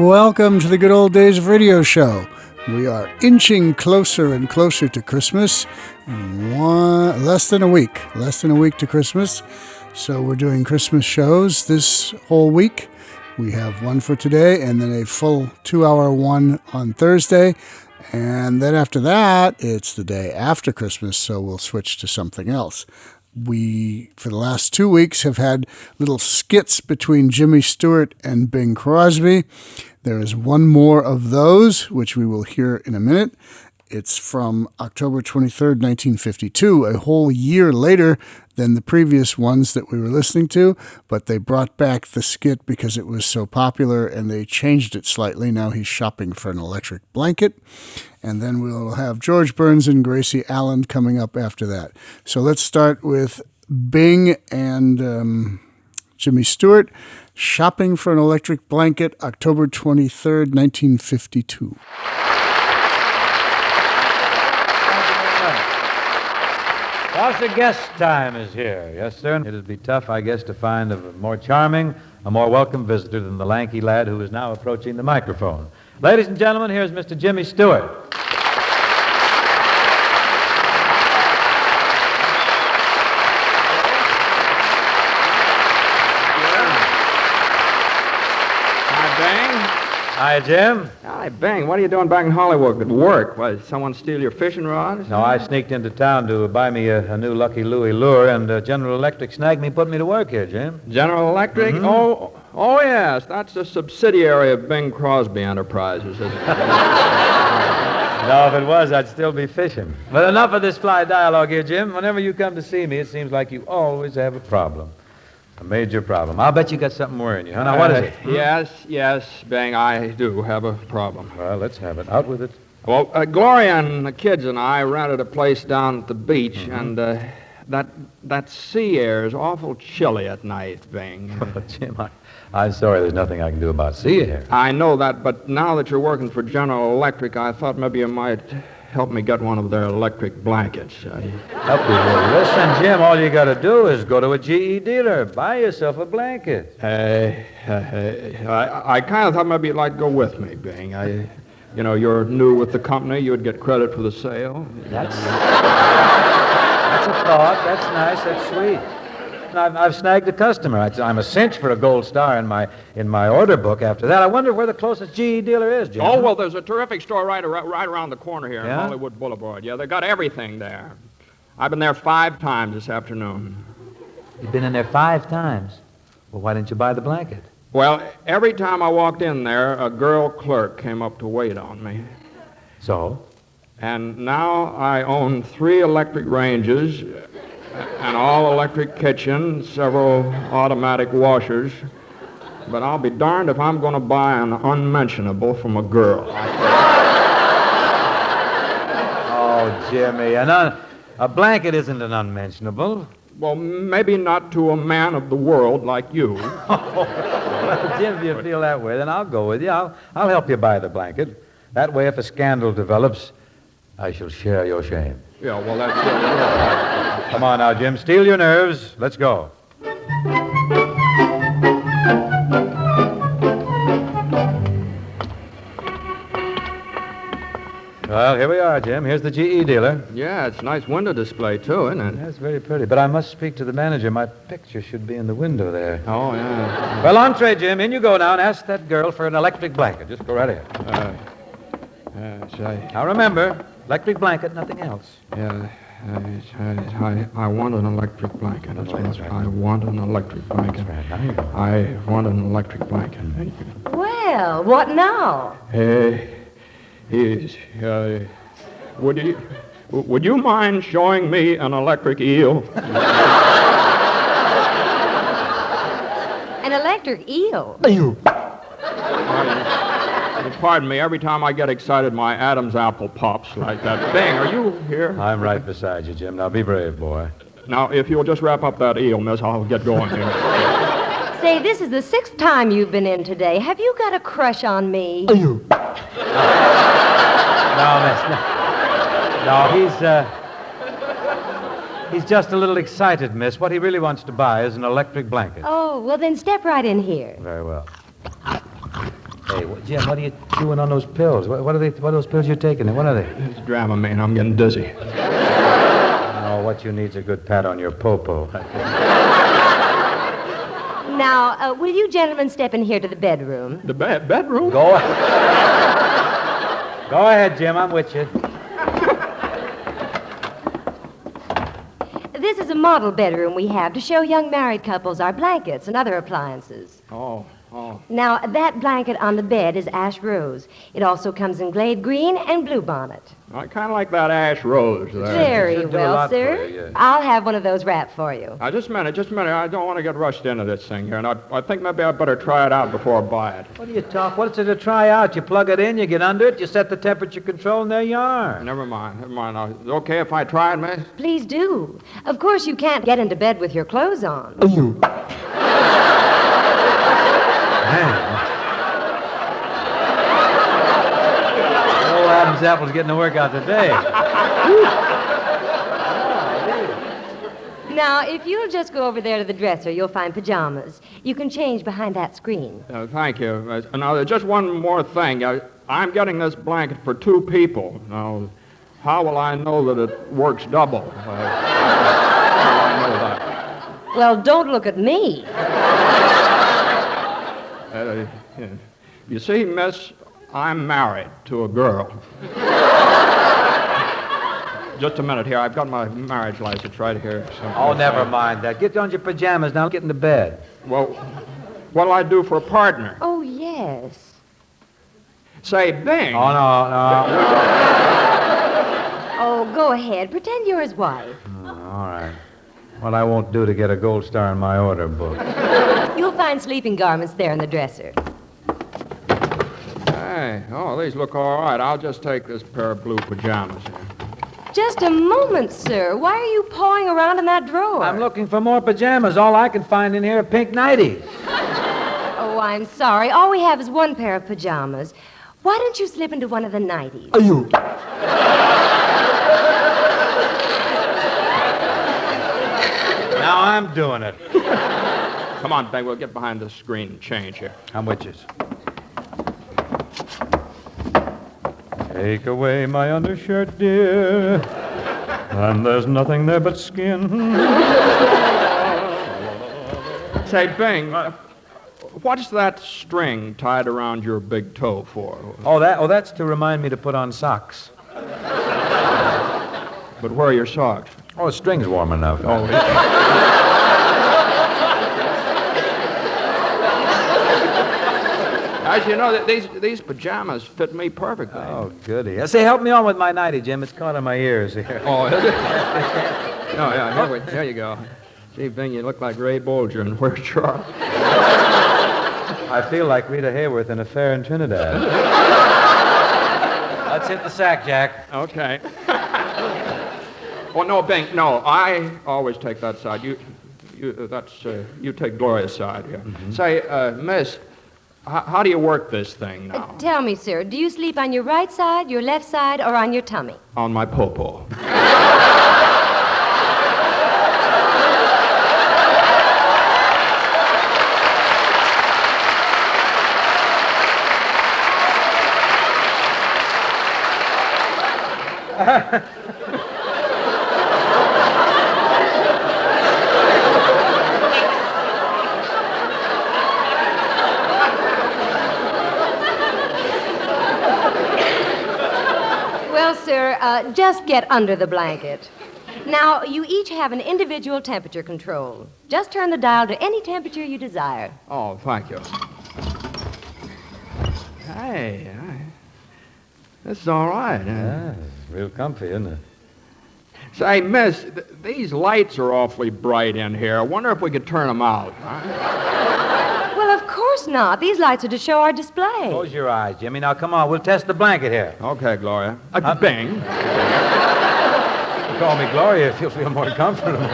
Welcome to the Good Old Days of Radio Show. We are inching closer and closer to Christmas. Less than a week to Christmas. So we're doing Christmas shows this whole week. We have one for today and then a full 2-hour one on Thursday. And then after that, it's the day after Christmas, so we'll switch to something else. We, for the last 2 weeks, have had little skits between Jimmy Stewart and Bing Crosby. There is one more of those, which we will hear in a minute. It's from October 23rd, 1952, a whole year later than the previous ones that we were listening to, but they brought back the skit because it was so popular and they changed it slightly. Now he's shopping for an electric blanket. And then we'll have George Burns and Gracie Allen coming up after that. So let's start with Bing and Jimmy Stewart, Shopping for an Electric Blanket, October 23rd, 1952. Special guest time is here. Yes, sir. It'll be tough, I guess, to find a more charming, a more welcome visitor than the lanky lad who is now approaching the microphone. Ladies and gentlemen, here's Mr. Jimmy Stewart. Hi, Jim. Hi, Bing. What are you doing back in Hollywood at work? What, did someone steal your fishing rods? No, I sneaked into town to buy me a new Lucky Louie lure, and General Electric snagged me and put me to work here, Jim. General Electric? Mm-hmm. Oh, yes. That's a subsidiary of Bing Crosby Enterprises, isn't it? No, if it was, I'd still be fishing. But enough of this fly dialogue here, Jim. Whenever you come to see me, it seems like you always have a problem. A major problem. I'll bet you got something worrying you, huh? Now, what is it? Yes, Bing, I do have a problem. Well, let's have it. Out with it. Well, Gloria and the kids and I rented a place down at the beach, and that sea air is awful chilly at night, Bing. Well, Jim, I'm sorry there's nothing I can do about sea air. I know that, but now that you're working for General Electric, I thought maybe you might help me get one of their electric blankets. Help you? Listen, Jim, all you got to do is go to a GE dealer, buy yourself a blanket. I kind of thought maybe you'd like to go with me, Bing. You're new with the company. You'd get credit for the sale. That's a thought. That's nice. That's sweet. I've snagged a customer. I'm a cinch for a gold star in my order book after that. I wonder where the closest GE dealer is, Jim. Oh, well, there's a terrific store right around the corner here on Hollywood Boulevard. Yeah, they got everything there. I've been there 5 times this afternoon. You've been in there 5 times? Well, why didn't you buy the blanket? Well, every time I walked in there, a girl clerk came up to wait on me. So? And now I own 3 electric ranges, an all-electric kitchen, several automatic washers. But I'll be darned if I'm going to buy an unmentionable from a girl. Oh, Jimmy, a blanket isn't an unmentionable. Well, maybe not to a man of the world like you. Well, Jim, if you feel that way, then I'll go with you. I'll help you buy the blanket. That way, if a scandal develops, I shall share your shame. Yeah, well, that's Come on now, Jim. Steel your nerves. Let's go. Well, here we are, Jim. Here's the GE dealer. Yeah, it's a nice window display, too, isn't it? That's very pretty. But I must speak to the manager. My picture should be in the window there. Oh, yeah. Well, entree, Jim. In you go now and ask that girl for an electric blanket. Just go right ahead. Now, remember, electric blanket, nothing else. Yeah. I want an electric blanket. That's right. I want an electric blanket. That's right. Now you go. I want an electric blanket. Well, what now? Would you mind showing me an electric eel? An electric eel? Pardon me, every time I get excited, my Adam's apple pops like that. Bing, are you here? I'm right beside you, Jim. Now, be brave, boy. Now, if you'll just wrap up that eel, miss, I'll get going here. Say, this is the 6th time you've been in today. Have you got a crush on me? No, miss. No, he's just a little excited, miss. What he really wants to buy is an electric blanket. Oh, well, then step right in here. Very well. Hey, Jim, what are you doing on those pills? What are they? What are those pills you're taking? What are they? It's Dramamine. I'm getting dizzy. Oh, what you need's a good pat on your popo. Now, will you gentlemen step in here to the bedroom? The bedroom? Go ahead, Jim. I'm with you. This is a model bedroom we have to show young married couples our blankets and other appliances. Oh. Now, that blanket on the bed is ash rose. It also comes in glade green and bluebonnet. I kind of like that ash rose there. Very Should do a well, lot sir. for you, yeah. I'll have one of those wrapped for you. Just a minute. I don't want to get rushed into this thing here, and I think maybe I better try it out before I buy it. What do you talk? What's it to try out? You plug it in, you get under it, you set the temperature control, and there you are. Never mind. Is it okay if I try it, miss? Please do. Of course, you can't get into bed with your clothes on. Old Adam's apple's getting the work out today. Now, if you'll just go over there to the dresser, you'll find pajamas. You can change behind that screen. Thank you. Now, there's just one more thing. I'm getting this blanket for 2 people. Now, how will I know that it works double? How will I know that? Well, don't look at me. You see, miss, I'm married to a girl. Just a minute here. I've got my marriage license right here. Oh, never mind that. Get on your pajamas now. Get into bed. Well, what'll I do for a partner? Oh, yes. Say, Bing. Oh, no. Oh, go ahead. Pretend you're his wife. All right. What I won't do to get a gold star in my order book. You'll find sleeping garments there in the dresser. Hey, these look all right. I'll just take this pair of blue pajamas here. Just a moment, sir. Why are you pawing around in that drawer? I'm looking for more pajamas. All I can find in here are pink nighties. Oh, I'm sorry. All we have is one pair of pajamas. Why don't you slip into one of the nighties? Now I'm doing it. Come on, Bing. We'll get behind the screen and change here. I'm with you. Take away my undershirt, dear, and there's nothing there but skin. Say, Bing, what's that string tied around your big toe for? That's to remind me to put on socks. But where are your socks? Oh, the string's warm enough. Oh, as you know, these pajamas fit me perfectly. Oh, goody. Say, help me on with my nightie, Jim. It's caught in my ears here. Oh, is it? There you go. Gee, Bing, you look like Ray Bolger and Where's Charlie? I feel like Rita Hayworth in Affair in Trinidad. Let's hit the sack, Jack. Okay. Oh, no, Bing, no. I always take that side. You take Gloria's side here. Mm-hmm. Say, miss, how do you work this thing now? Tell me, sir, do you sleep on your right side, your left side, or on your tummy? On my popo. Well, sir, just get under the blanket. Now, you each have an individual temperature control. Just turn the dial to any temperature you desire. Oh, thank you. Hey, this is all right. Yeah, it's real comfy, isn't it? Say, miss, these lights are awfully bright in here. I wonder if we could turn them out. Well, of course not. These lights are to show our display. Close your eyes, Jimmy. Now, come on. We'll test the blanket here. Okay, Gloria. Bing. Call me Gloria if you'll feel more comfortable.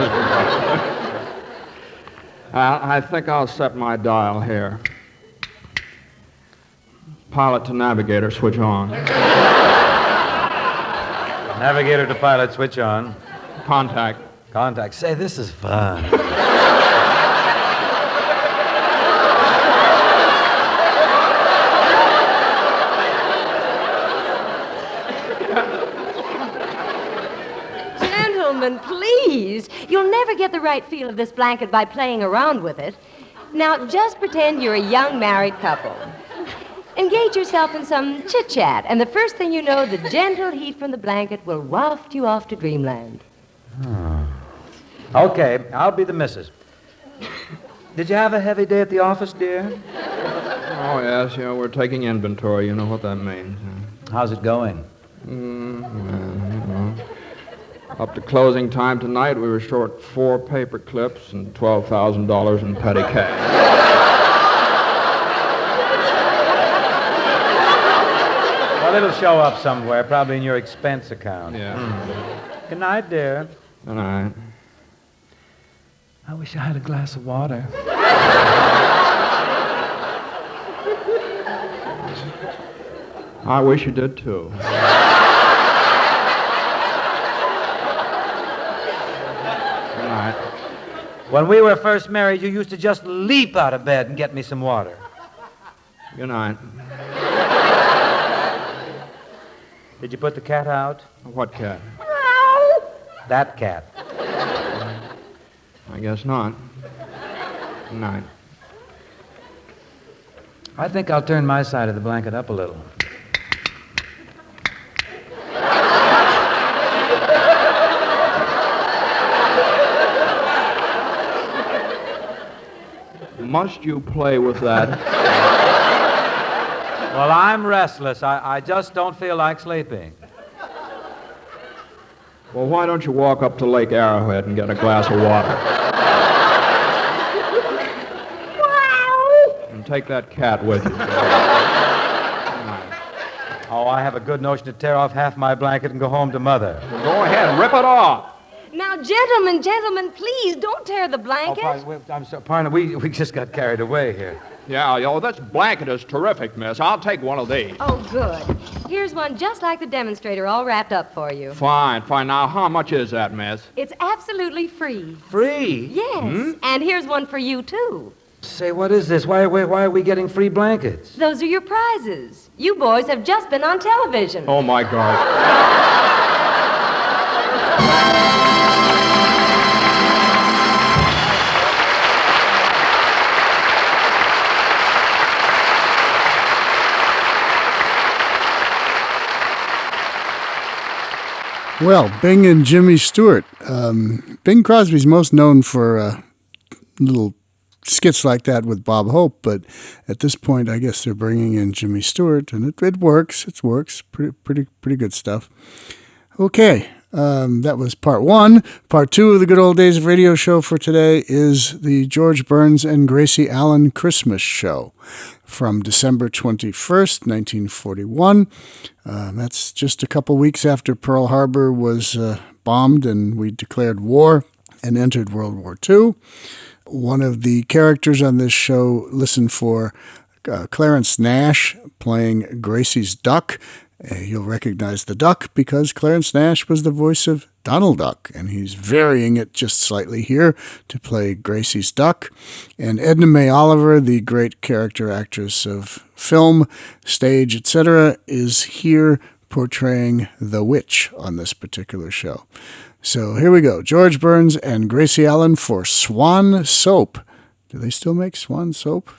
I think I'll set my dial here. Pilot to navigator, switch on. Navigator to pilot, switch on. Contact. Say, this is fun. right feel of this blanket by playing around with it. Now, just pretend you're a young married couple. Engage yourself in some chit-chat, and the first thing you know, the gentle heat from the blanket will waft you off to dreamland. Oh. Okay, I'll be the missus. Did you have a heavy day at the office, dear? Oh, yes, we're taking inventory. You know what that means. How's it going? Up to closing time tonight, we were short 4 paper clips and $12,000 in petty cash. Well, it'll show up somewhere, probably in your expense account. Yeah. Good night, dear. Good night. I wish I had a glass of water. I wish you did, too. Good night. When we were first married, you used to just leap out of bed and get me some water. Good night. Did you put the cat out? What cat? That cat. I guess not. Good night. I think I'll turn my side of the blanket up a little. Must you play with that? Well, I'm restless. I just don't feel like sleeping. Well, why don't you walk up to Lake Arrowhead and get a glass of water? And take that cat with you. Oh, I have a good notion to tear off half my blanket and go home to Mother. Well, go ahead, rip it off. Now, gentlemen, please don't tear the blanket. I'm sorry, pardon, we just got carried away here. Yeah, this blanket is terrific, miss. I'll take one of these. Oh, good. Here's one just like the demonstrator, all wrapped up for you. Fine. Now, how much is that, miss? It's absolutely free. Free? Yes, and here's one for you, too. Say, what is this? Why are we getting free blankets? Those are your prizes. You boys have just been on television. Oh, my God. Well, Bing and Jimmy Stewart. Bing Crosby's most known for little skits like that with Bob Hope, but at this point, I guess they're bringing in Jimmy Stewart, and it works. It works. Pretty good stuff. Okay, that was part 1. Part 2 of the Good Old Days of Radio show for today is the George Burns and Gracie Allen Christmas show from December 21st, 1941. That's just a couple weeks after Pearl Harbor was bombed and we declared war and entered World War II. One of the characters on this show listened for Clarence Nash playing Gracie's duck. You'll recognize the duck because Clarence Nash was the voice of Donald Duck, and he's varying it just slightly here to play Gracie's duck. And Edna May Oliver, the great character actress of film, stage, etc., is here portraying the witch on this particular show. So here we go. George Burns and Gracie Allen for Swan Soap. Do they still make Swan Soap?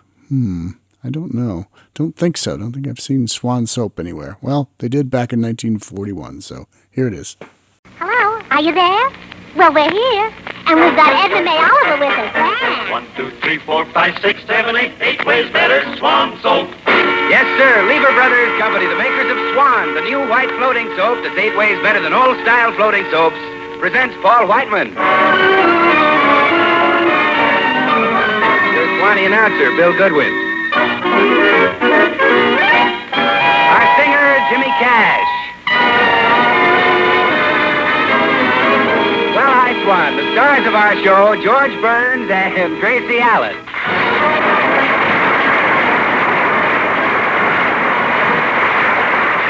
I don't know. Don't think so. Don't think I've seen Swan Soap anywhere. Well, they did back in 1941, so here it is. Hello, are you there? Well, we're here, and we've got Edna May Oliver with us. Yeah. 1, 2, 3, 4, 5, 6, 7, 8, 8 ways better, Swan Soap. Yes, sir. Lever Brothers Company, the makers of Swan, the new white floating soap that's 8 ways better than old-style floating soaps, presents Paul Whiteman. Your Swanee announcer, Bill Goodwin. Our singer, Jimmy Cash. Well, hi, Swan. The stars of our show, George Burns and Gracie Allen.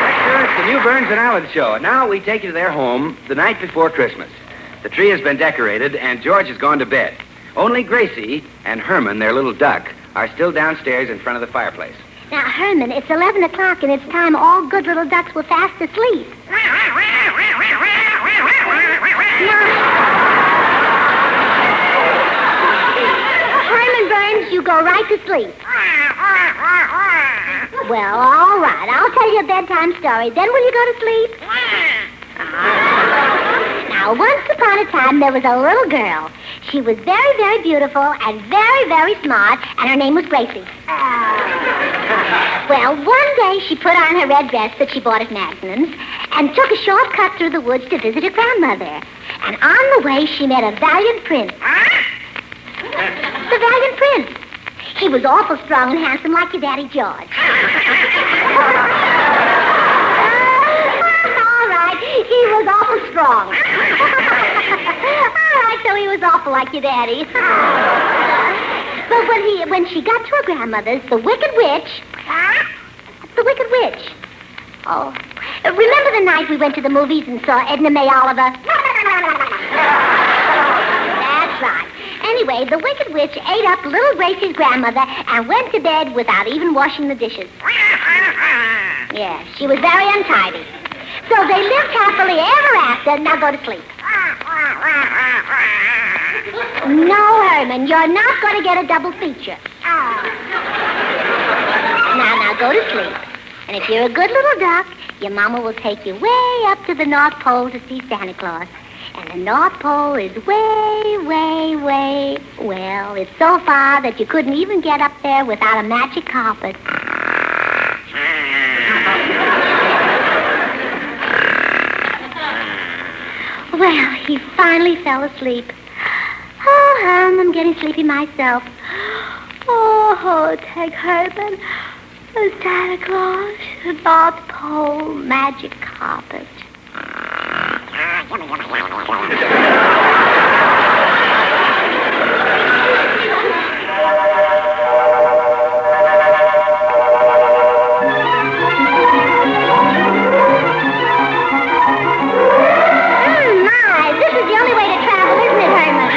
Yes, sir, it's the new Burns and Allen show. And now we take you to their home the night before Christmas. The tree has been decorated, and George has gone to bed. Only Gracie and Herman, their little duck, are still downstairs in front of the fireplace. Now, Herman, it's 11 o'clock, and it's time all good little ducks were fast asleep. you go right to sleep. Well, all right. I'll tell you a bedtime story. Then will you go to sleep? Now, once upon a time, there was a little girl. She was very, very beautiful and very, very smart, and her name was Gracie. Well, one day she put on her red dress that she bought at Magnum's and took a short cut through the woods to visit her grandmother. And on the way, she met a valiant prince. The valiant prince. He was awful strong and handsome like your Daddy George. All right, he was awful strong. All right, so he was awful like your daddy. But when she got to her grandmother's, the wicked witch... Oh, remember the night we went to the movies and saw Edna May Oliver? That's right. Anyway, the wicked witch ate up little Gracie's grandmother and went to bed without even washing the dishes. Yeah, she was very untidy. So they lived happily ever after. Now go to sleep. No, Herman, you're not going to get a double feature. Now go to sleep. And if you're a good little duck, your mama will take you way up to the North Pole to see Santa Claus. And the North Pole is way, way, way... Well, it's so far that you couldn't even get up there without a magic carpet. Well, he finally fell asleep. Oh, I'm getting sleepy myself. Oh, take Herman. The Santa Claus, the North Pole, magic carpet. This is the only way to travel, isn't it, Herman?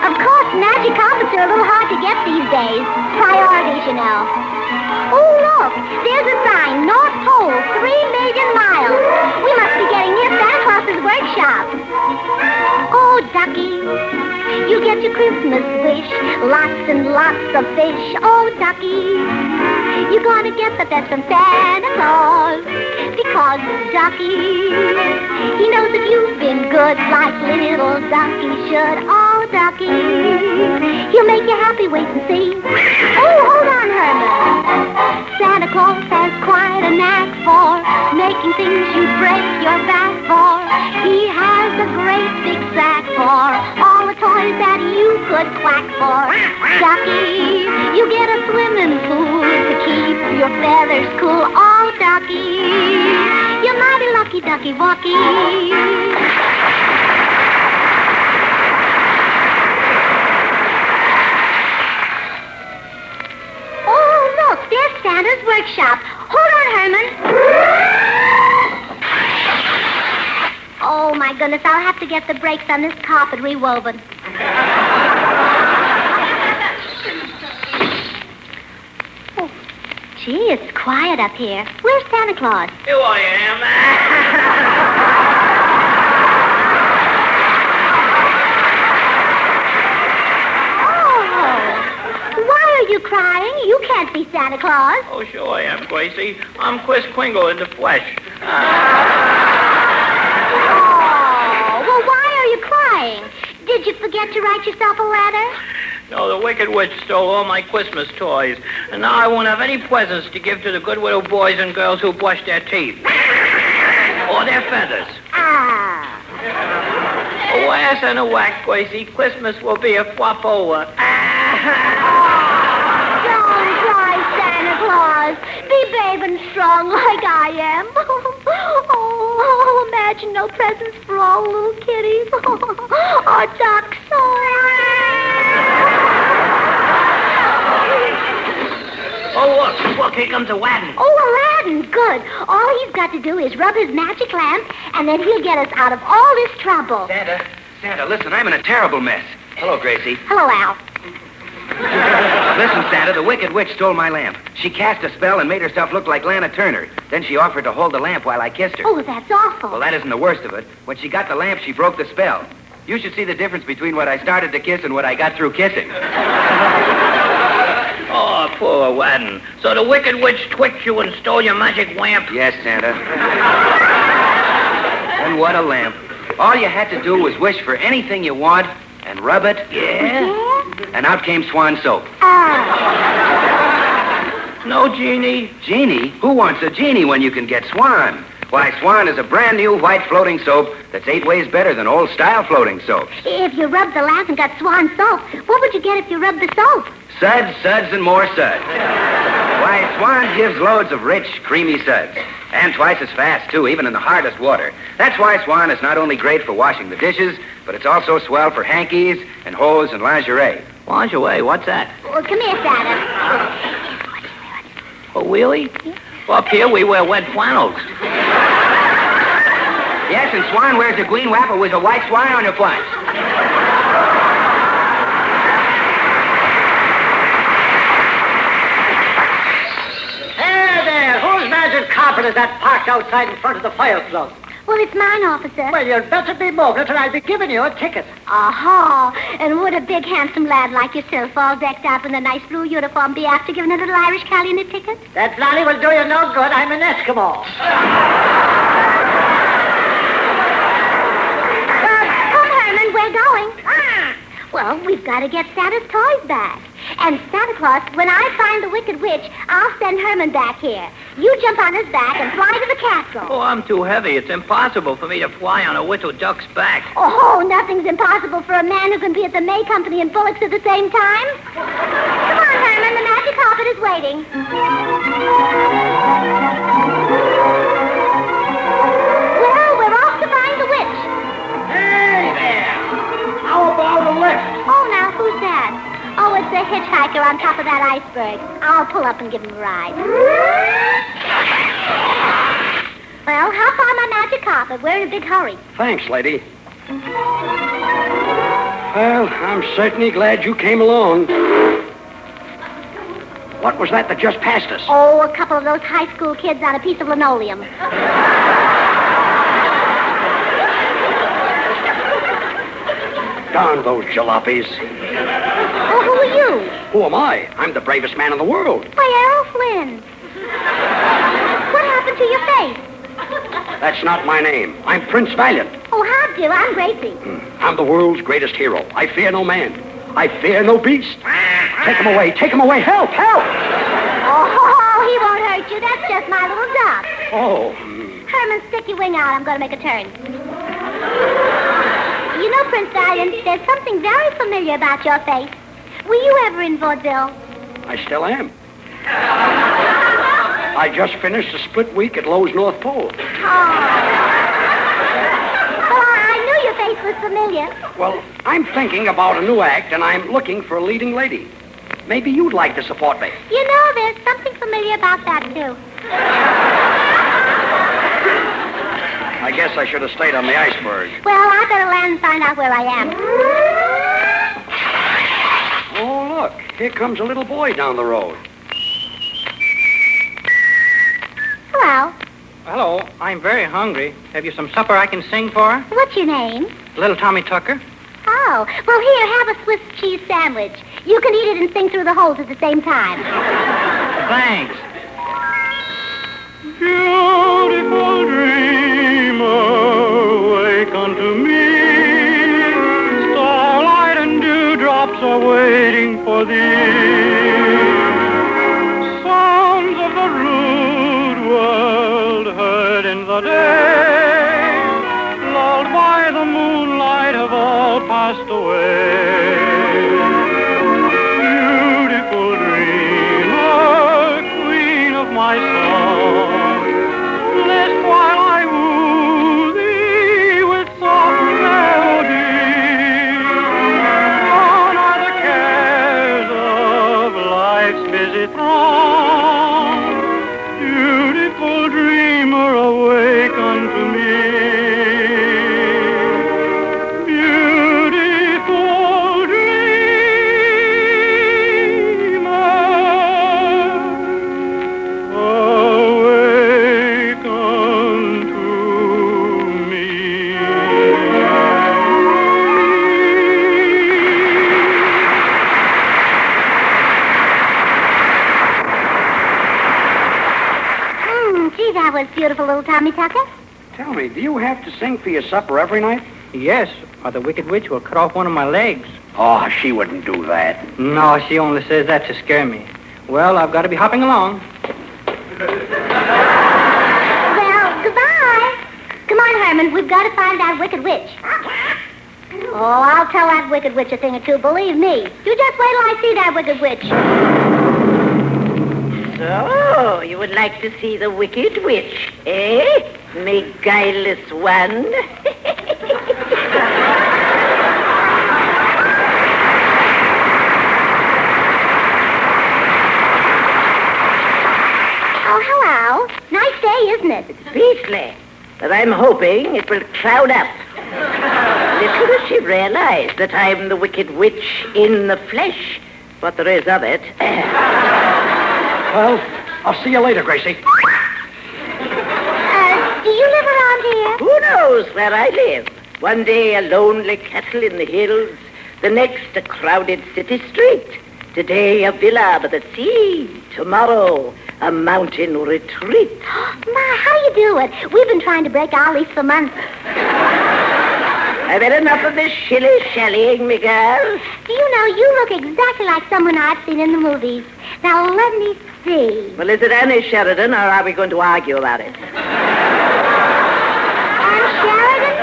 Of course, magic carpets are a little hard to get these days. Priorities, you know. Oh, look, there's a sign, North Pole, 3 million miles. We must be getting near Santa Claus's workshop. Oh, Ducky, you get your Christmas wish, lots and lots of fish. Oh, Ducky, you're gonna get the best from Santa Claus, because Ducky, he knows that you've been good like little Ducky should. Oh, Ducky, he'll make you happy, wait and see. Oh, hold on, Herman. Santa Claus has quite a knack for making things you break your back for. He has a great big sack for all the toys that you could quack for. Ducky, you get a swimming pool to keep your feathers cool. Oh, Ducky, you're mighty lucky, Ducky Wucky. There's Santa's workshop. Hold on, Herman. Oh, my goodness, I'll have to get the brakes on this carpet rewoven. Oh, gee, it's quiet up here. Where's Santa Claus? Here I am. You crying? You can't be Santa Claus. Oh, sure I am, Gracie. I'm Quiz Kringle in the flesh. Oh, well, why are you crying? Did you forget to write yourself a letter? No, the Wicked Witch stole all my Christmas toys, and now I won't have any presents to give to the good little boys and girls who brush their teeth. Or their feathers. A ass and a whack, Gracie. Christmas will be a flop over. Be brave and strong like I am. Oh, imagine no presents for all little kitties. Or ducks. Oh, look, here comes Aladdin. Oh, Aladdin, good. All he's got to do is rub his magic lamp, and then he'll get us out of all this trouble. Santa, listen, I'm in a terrible mess. Hello, Gracie. Hello, Al. Listen, Santa, the Wicked Witch stole my lamp. She cast a spell and made herself look like Lana Turner. Then she offered to hold the lamp while I kissed her. Oh, that's awful. Well, that isn't the worst of it. When she got the lamp, she broke the spell. You should see the difference between what I started to kiss and what I got through kissing. Oh, poor Wadden. So the wicked witch twitched you and stole your magic lamp? Yes, Santa. And what a lamp. All you had to do was wish for anything you want and rub it. Yeah? And out came Swan soap. No genie? Genie? Who wants a genie when you can get Swan? Why, Swan is a brand new white floating soap that's 8 ways better than old-style floating soaps. If you rubbed the lamp and got Swan soap, what would you get if you rubbed the soap? Suds, suds, and more suds. Why, Swan gives loads of rich, creamy suds. And twice as fast, too, even in the hardest water. That's why Swan is not only great for washing the dishes, but it's also swell for hankies and hose and lingerie. Lingerie, what's that? Well, come here, Santa. A wheelie? Well, up here we wear wet flannels. Yes, and Swan wears a green wrapper with a white swan on your front. Hey there, whose magic carpet is that parked outside in front of the fire club? Well, it's mine, officer. Well, you'd better be moving it, or I'll be giving you a ticket. Aha! And would a big, handsome lad like yourself, all decked out in a nice blue uniform, be after giving a little Irish Callion a ticket? That blarney will do you no good. I'm an Eskimo. Come, Herman, we're going. Well, we've got to get Santa's toys back. And Santa Claus, when I find the Wicked Witch, I'll send Herman back here. You jump on his back and fly to the castle. Oh, I'm too heavy. It's impossible for me to fly on a wicked duck's back. Oh, nothing's impossible for a man who can be at the May Company and Bullock's at the same time. Come on, Herman, the magic carpet is waiting. Well, we're off to find the witch. Hey there! How about a lift? Oh, now, who's that? Oh, it's a hitchhiker on top of that iceberg. I'll pull up and give him a ride. Well, how far my magic carpet? We're in a big hurry. Thanks, lady. Well, I'm certainly glad you came along. What was that just passed us? Oh, a couple of those high school kids on a piece of linoleum. Darn those jalopies. Oh, who are you? Who am I? I'm the bravest man in the world. Why, Errol Flynn. What happened to your face? That's not my name. I'm Prince Valiant. Oh, how do? I'm Gracie. I'm the world's greatest hero. I fear no man. I fear no beast. Take him away. Take him away. Help! Help! Oh, he won't hurt you. That's just my little duck. Oh. Herman, stick your wing out. I'm going to make a turn. You know, Prince Valiant, there's something very familiar about your face. Were you ever in vaudeville? I still am. I just finished a split week at Lowe's North Pole. Oh. Well, I knew your face was familiar. Well, I'm thinking about a new act, and I'm looking for a leading lady. Maybe you'd like to support me. You know, there's something familiar about that, too. I guess I should have stayed on the iceberg. Well, I better land and find out where I am. Oh, look. Here comes a little boy down the road. Hello. Hello, I'm very hungry. Have you some supper I can sing for? What's your name? Little Tommy Tucker. Oh, well, here, have a Swiss cheese sandwich. You can eat it and sing through the holes at the same time. Thanks. Beautiful dreamer, wake unto me. Starlight and dewdrops are waiting for thee. Sounds of the rude world heard in the day, lulled by the moonlight, have all passed away. Beautiful dreamer, queen of my song, list while I woo thee with soft melody. Gone are the cares of was beautiful, little Tommy Tucker? Tell me, do you have to sing for your supper every night? Yes, or the Wicked Witch will cut off one of my legs. Oh, she wouldn't do that. No, she only says that to scare me. Well, I've got to be hopping along. Well, goodbye. Come on, Herman. We've got to find that Wicked Witch. Oh, I'll tell that Wicked Witch a thing or two, believe me. You just wait till I see that Wicked Witch. So, you would like to see the Wicked Witch, eh? Me guileless one. Oh, hello. Nice day, isn't it? It's beastly, but I'm hoping it will cloud up. Little does she realize that I'm the Wicked Witch in the flesh, what there is of it. Well, I'll see you later, Gracie. Do you live around here? Who knows where I live? One day a lonely castle in the hills, the next a crowded city street. Today a villa by the sea, tomorrow a mountain retreat. My, how do you do it? We've been trying to break our lease for months. I've had enough of this shilly-shallying, me girl. Do you know, you look exactly like someone I've seen in the movies. Now, let me see. Well, is it Annie Sheridan, or are we going to argue about it? Anne Sheridan?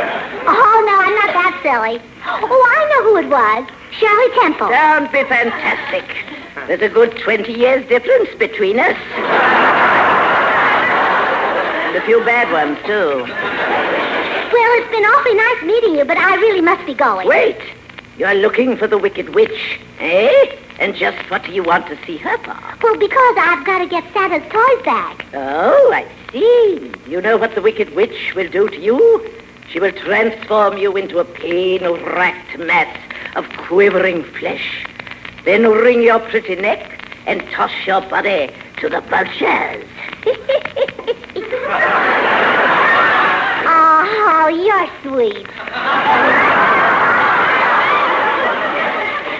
Oh, no, I'm not that silly. Oh, I know who it was. Shirley Temple. Don't be fantastic. There's a good 20 years difference between us. And a few bad ones, too. Well, it's been awfully nice meeting you, but I really must be going. Wait. You're looking for the Wicked Witch, eh? And just what do you want to see her for? Well, because I've got to get Santa's toys back. Oh, I see. You know what the Wicked Witch will do to you? She will transform you into a pain-racked mass of quivering flesh. Then wring your pretty neck and toss your body to the vultures. Oh, you're sweet.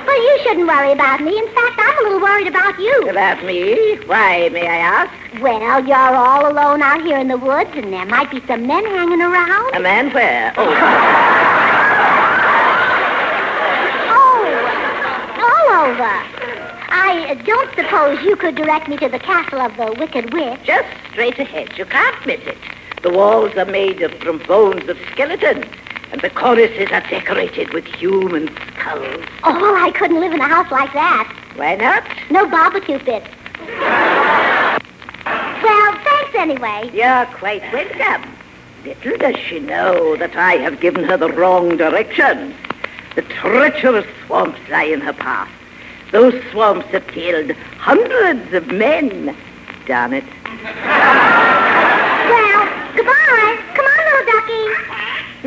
Well, you shouldn't worry about me. In fact, I'm a little worried about you. About me? Why, may I ask? Well, you're all alone out here in the woods, and there might be some men hanging around. A man where? Oh. All over. I don't suppose you could direct me to the castle of the Wicked Witch. Just straight ahead. You can't miss it. The walls are made from bones of skeletons, and the cornices are decorated with human skulls. Oh, well, I couldn't live in a house like that. Why not? No barbecue pits. Well, thanks anyway. You're quite welcome. Little does she know that I have given her the wrong direction. The treacherous swamps lie in her path. Those swamps have killed hundreds of men. Darn it. Well, goodbye. Come on, little ducky.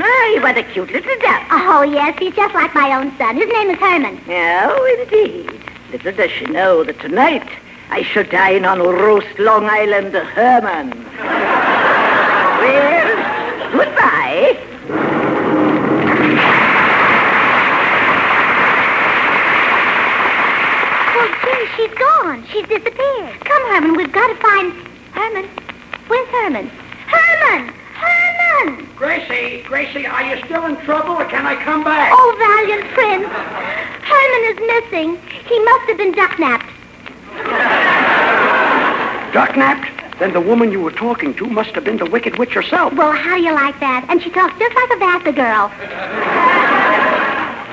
Oh, what a cute little duck. Oh, yes, he's just like my own son. His name is Herman. Oh, indeed. Little does she know that tonight I shall dine on roast Long Island Herman. Well, goodbye. Oh, gee, she's gone. She's disappeared. Come, Herman, we've got to find... Herman? Where's Herman? Herman! Herman! Gracie, are you still in trouble, or can I come back? Oh, valiant prince. Herman is missing. He must have been duck-napped. Duck-napped? Then the woman you were talking to must have been the Wicked Witch herself. Well, how do you like that? And she talks just like a Vassar girl.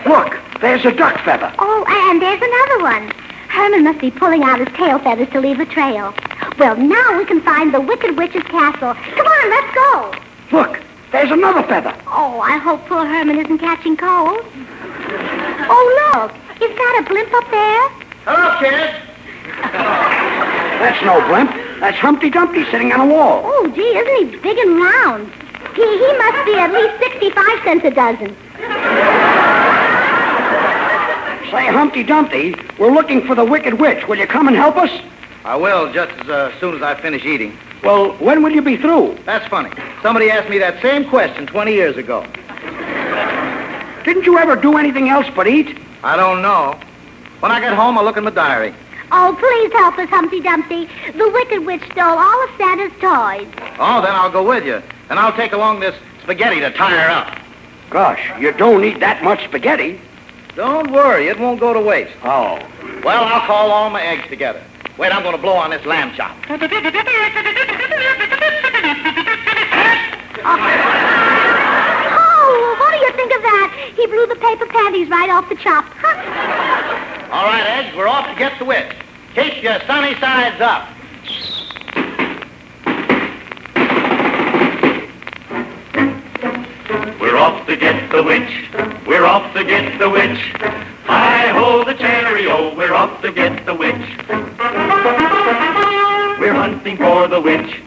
Look, there's a duck feather. Oh, and there's another one. Herman must be pulling out his tail feathers to leave a trail. Well, now we can find the Wicked Witch's castle. Come on, let's go. Look, there's another feather. Oh, I hope poor Herman isn't catching cold. Oh, look. Is that a blimp up there? Hello, kid. That's no blimp. That's Humpty Dumpty sitting on a wall. Oh, gee, isn't he big and round? He must be at least 65 cents a dozen. Say, Humpty Dumpty, we're looking for the Wicked Witch. Will you come and help us? I will, just as soon as I finish eating. Well, when will you be through? That's funny. Somebody asked me that same question 20 years ago. Didn't you ever do anything else but eat? I don't know. When I get home, I'll look in my diary. Oh, please help us, Humpty Dumpty. The Wicked Witch stole all of Santa's toys. Oh, then I'll go with you. And I'll take along this spaghetti to tie her up. Gosh, you don't need that much spaghetti. Don't worry, it won't go to waste. Oh. Well, I'll call all my eggs together. Wait, I'm going to blow on this lamb chop. Oh, what do you think of that? He blew the paper panties right off the chop. All right, eggs, we're off to get the witch. Keep your sunny sides up. We're off to get the witch. We're off to get the witch. Hi-ho, the cherry-o, we're off to get the witch. We're hunting for the witch.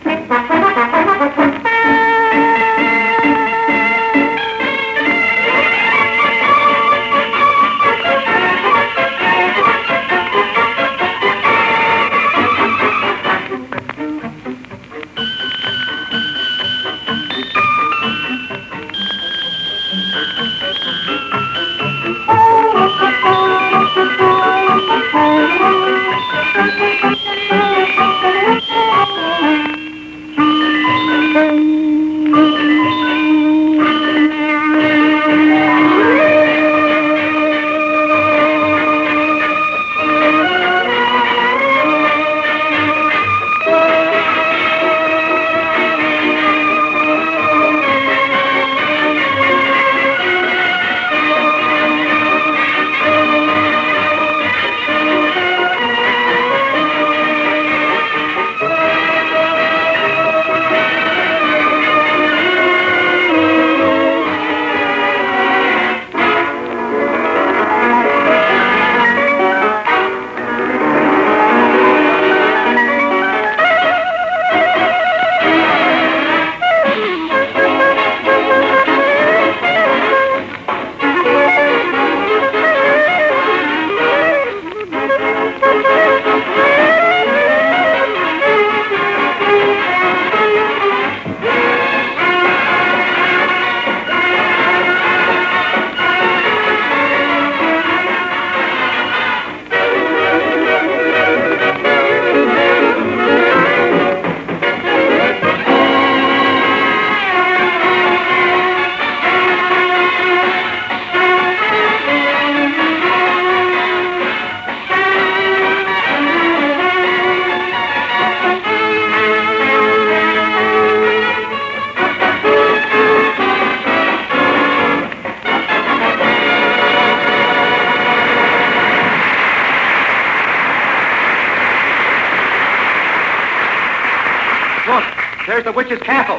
There's the witch's castle.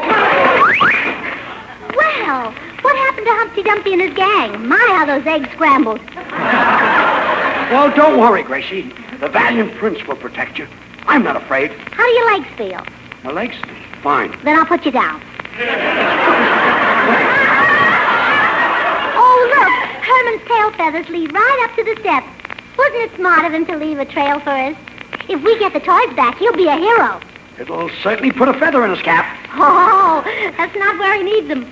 Well, what happened to Humpty Dumpty and his gang? My, how those eggs scrambled. Well, don't worry, Gracie. The valiant prince will protect you. I'm not afraid. How do your legs feel? My legs? Fine. Then I'll put you down. Oh, look. Herman's tail feathers lead right up to the steps. Wasn't it smart of him to leave a trail for us? If we get the toys back, he'll be a hero. It'll certainly put a feather in his cap. Oh, that's not where he needs them.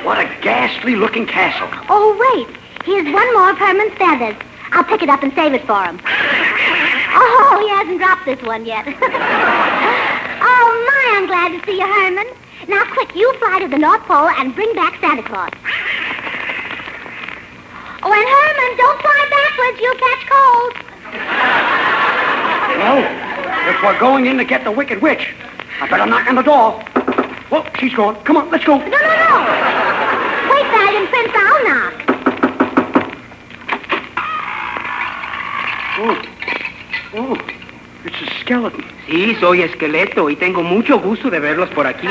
What a ghastly-looking castle. Oh, wait. Here's one more of Herman's feathers. I'll pick it up and save it for him. Oh, he hasn't dropped this one yet. Oh, my, I'm glad to see you, Herman. Now, quick, you fly to the North Pole and bring back Santa Claus. Oh, and Herman, don't fly backwards. You'll catch cold. Well, if we're going in to get the Wicked Witch, I better knock on the door. Well, she's gone. Come on, let's go. No. Wait, Valiant Prince, I'll knock. Oh, it's a skeleton. Sí, soy esqueleto y tengo mucho gusto de verlos por aquí.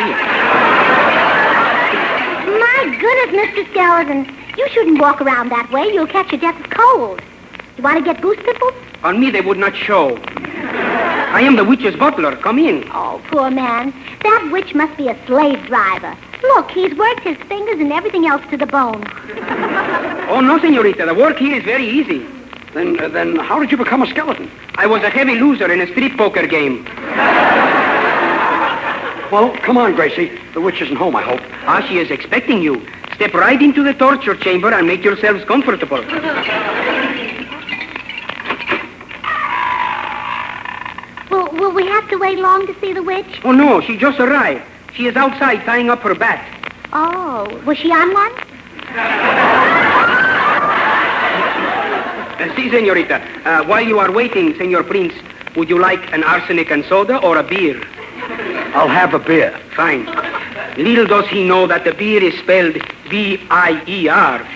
My goodness, Mr. Skeleton. You shouldn't walk around that way. You'll catch your death of cold. You want to get goose pimples? On me they would not show. I am the witch's butler. Come in. Oh, poor man. That witch must be a slave driver. Look, he's worked his fingers and everything else to the bone. Oh, no, señorita. The work here is very easy. Then how did you become a skeleton? I was a heavy loser in a street poker game. Well, come on, Gracie. The witch isn't home, I hope. Ah, she is expecting you. Step right into the torture chamber and make yourselves comfortable. have to wait long to see the witch? Oh, no, she just arrived. She is outside tying up her bat. Oh, was she on one? See, senorita, while you are waiting, Senor Prince, would you like an arsenic and soda or a beer? I'll have a beer. Fine. Little does he know that the beer is spelled B-I-E-R.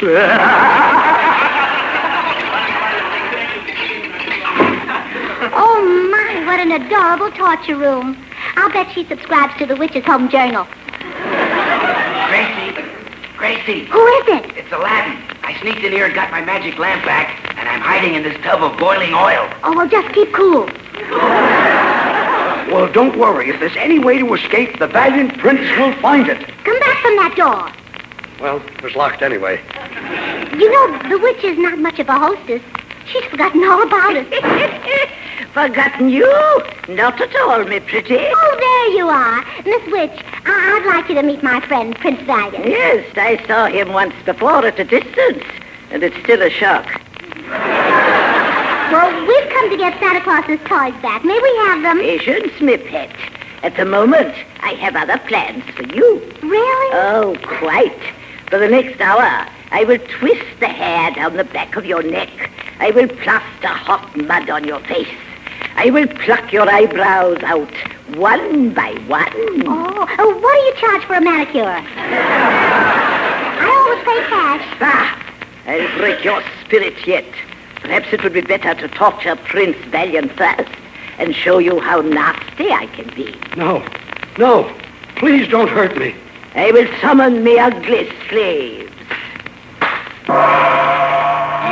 Oh, my, what an adorable torture room. I'll bet she subscribes to the Witch's Home Journal. Gracie. Who is it? It's Aladdin. I sneaked in here and got my magic lamp back, and I'm hiding in this tub of boiling oil. Oh, well, just keep cool. Well, don't worry. If there's any way to escape, the valiant prince will find it. Come back from that door. Well, it was locked anyway. You know, the witch is not much of a hostess. She's forgotten all about us. Forgotten you? Not at all, me pretty. Oh, there you are. Miss Witch, I'd like you to meet my friend, Prince Valiant. Yes, I saw him once before at a distance, and it's still a shock. Well, we've come to get Santa Claus's toys back. May we have them? Patience, me pet. At the moment, I have other plans for you. Really? Oh, quite. For the next hour, I will twist the hair down the back of your neck. I will plaster hot mud on your face. I will pluck your eyebrows out, one by one. Oh, what do you charge for a manicure? I always pay cash. Ah, I'll break your spirit yet. Perhaps it would be better to torture Prince Valiant first and show you how nasty I can be. No. Please don't hurt me. I will summon me ugly slaves.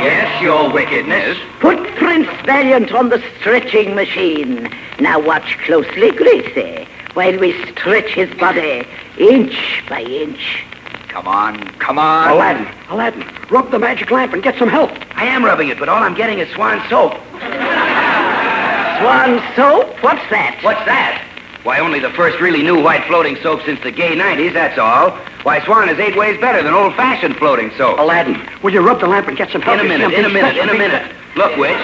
Yes, your wickedness. Put Prince Valiant on the stretching machine. Now watch closely, Gracie, while we stretch his body inch by inch. Come on. Aladdin, rub the magic lamp and get some help. I am rubbing it, but all I'm getting is Swan soap. Swan soap? What's that? What's that? Why, only the first really new white floating soap since the gay 90s, that's all. Why, Swan is 8 ways better than old-fashioned floating soap. Aladdin, will you rub the lamp and get some help? In a minute. Look, Witch.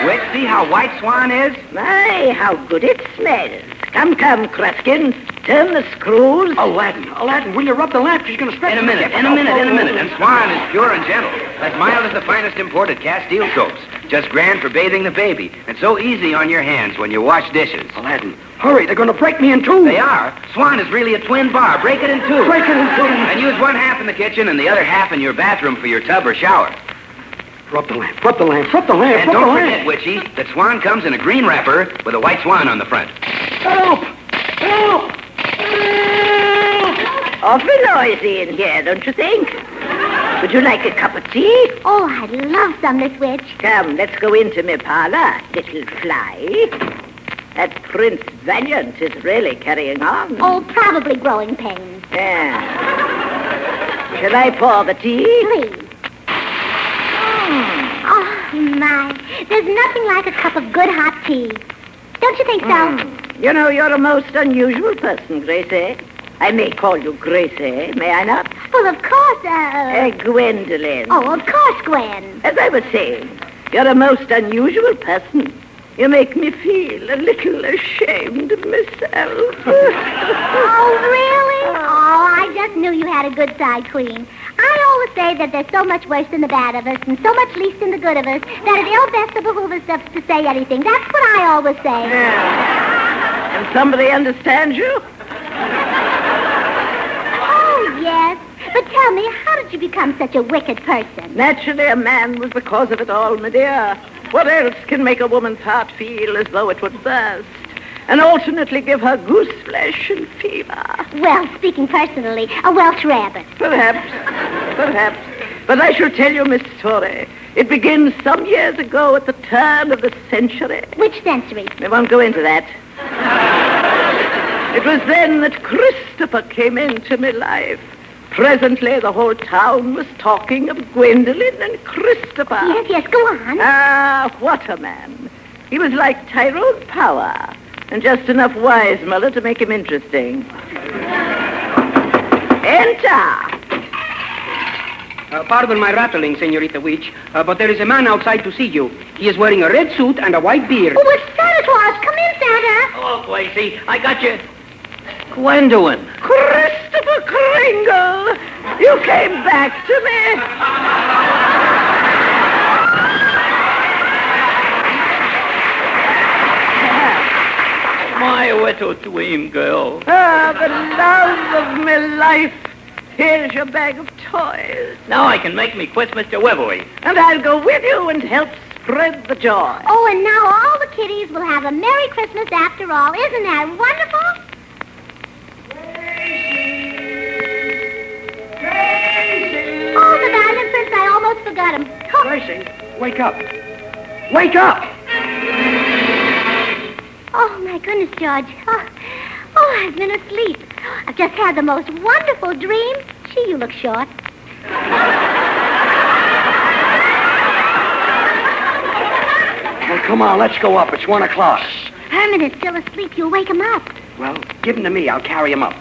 Witch, see how white Swan is? My, how good it smells. Come, Kruskin. Turn the screws. Aladdin, will you rub the lamp? She's going to stretch In a minute. And Swan is pure and gentle, as mild as the finest imported Castile soaps. Just grand for bathing the baby, and so easy on your hands when you wash dishes. Aladdin, hurry, they're going to break me in two. They are. Swan is really a twin bar. Break it in two. Break it in two. And use one half in the kitchen and the other half in your bathroom for your tub or shower. Rub the lamp. And don't forget, Witchy, that Swan comes in a green wrapper with a white swan on the front. Help! Awfully noisy in here, don't you think? Would you like a cup of tea? Oh, I'd love some, Miss Witch. Come, let's go into my parlor, little fly. That Prince Valiant is really carrying on. Oh, probably growing pains. Yeah. Shall I pour the tea? Please. Oh, my. There's nothing like a cup of good hot tea. Don't you think so? You know, you're a most unusual person, Gracie. I may call you Gracie, may I not? Well, of course, Gwendolyn. Oh, of course, Gwen. As I was saying, you're a most unusual person. You make me feel a little ashamed of myself. Oh, really? Oh, I just knew you had a good side, Queen. I always say that there's so much worse in the bad of us and so much least in the good of us that it ill best to behoove us to say anything. That's what I always say. Yeah. And somebody understands you? Oh, yes. But tell me, how did you become such a wicked person? Naturally, a man was the cause of it all, my dear. What else can make a woman's heart feel as though it would burst? And alternately give her goose flesh and fever. Well, speaking personally, a Welsh rabbit. Perhaps. But I shall tell you, Miss Story, it begins some years ago at the turn of the century. Which century? I won't go into that. It was then that Christopher came into my life. Presently, the whole town was talking of Gwendolyn and Christopher. Yes, go on. Ah, what a man. He was like Tyrone Power, and just enough wise, Muller, to make him interesting. Enter! Pardon my rattling, Senorita Witch, but there is a man outside to see you. He is wearing a red suit and a white beard. Oh, it's Santa Claus. way. See, I got you. Gwendolyn. Christopher Kringle, you came back to me. My little dream girl. Ah, the love of my life. Here's your bag of toys. Now I can make me Christmas delivery. And I'll go with you and help spread the joy. Oh, and now all the kiddies will have a Merry Christmas after all. Isn't that wonderful? Oh, the diamond prince, I almost forgot him. Oh. Gracie, wake up. Wake up! Oh, my goodness, George. Oh, I've been asleep. I've just had the most wonderful dream. Gee, you look short. Well, come on, let's go up. It's 1 o'clock. Herman is still asleep. You'll wake him up. Well, give him to me. I'll carry him up.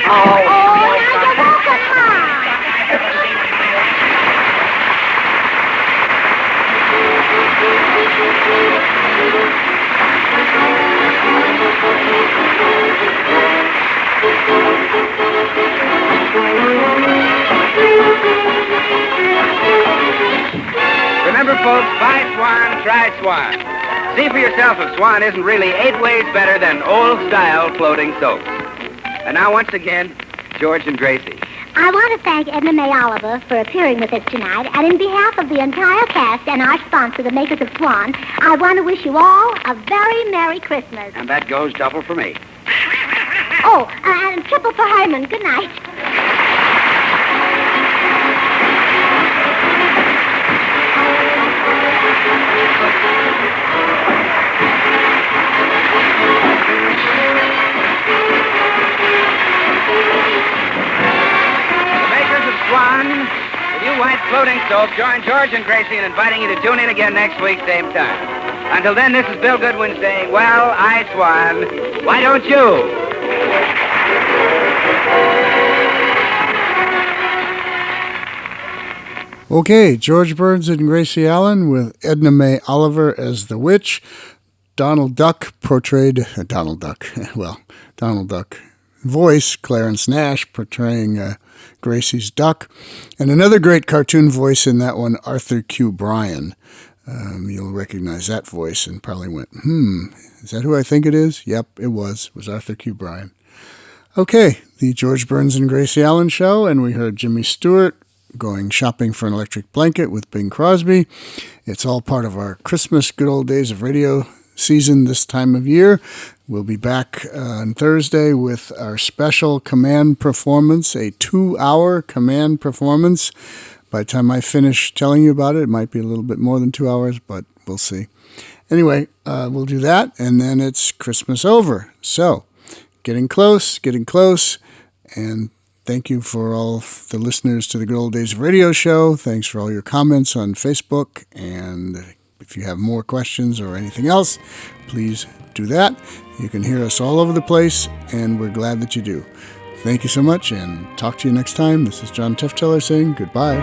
Oh, now you're welcome, Ma. Remember, folks, buy Swan, try Swan. See for yourself if Swan isn't really 8 ways better than old-style floating soaps. And now, once again, George and Gracie. I want to thank Edna May Oliver for appearing with us tonight, and in behalf of the entire cast and our sponsor, the makers of Swan, I want to wish you all a very Merry Christmas. And that goes double for me. Oh, and triple for Herman. Good night. Swan, with you white floating soap, join George and Gracie in inviting you to tune in again next week, same time. Until then, this is Bill Goodwin saying, well, I Swan, why don't you? Okay, George Burns and Gracie Allen with Edna May Oliver as the witch. Donald Duck portrayed Donald Duck. Voice, Clarence Nash, portraying Gracie's duck. And another great cartoon voice in that one, Arthur Q. Bryan. You'll recognize that voice and probably went, is that who I think it is? Yep, it was. It was Arthur Q. Bryan. Okay, the George Burns and Gracie Allen show, and we heard Jimmy Stewart going shopping for an electric blanket with Bing Crosby. It's all part of our Christmas Good Old Days of Radio season this time of year. We'll be back on Thursday with our special command performance, a 2-hour command performance. By the time I finish telling you about it, it might be a little bit more than 2 hours, but we'll see. Anyway, we'll do that, and then it's Christmas over. So, getting close, and thank you for all the listeners to the Good Old Days of Radio show. Thanks for all your comments on Facebook, and if you have more questions or anything else, please do that. You can hear us all over the place, and we're glad that you do. Thank you so much, and talk to you next time. This is John Tefteller saying goodbye.